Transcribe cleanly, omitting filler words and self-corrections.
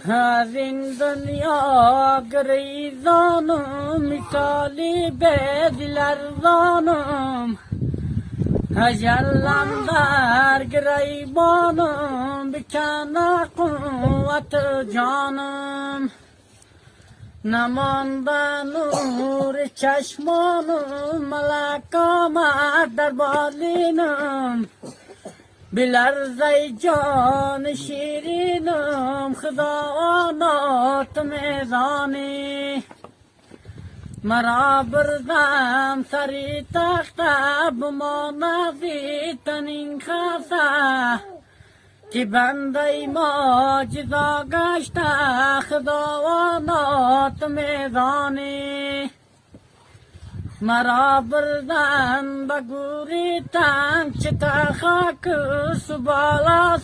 از این دنیا گریزانم مثالی به دلرزانم اجلم در گریبانم بکنه قوت جانم نمانده نور چشمانم ملک آمد در بالینم بلرزه جان شیرینم خدا تو میزانی مرا بردم سری تخته بمانه زی تنین خسته که بنده معجزه گشته خدا تو میزانی مرا بردن به گوری تنگ چه تا خاک سبالا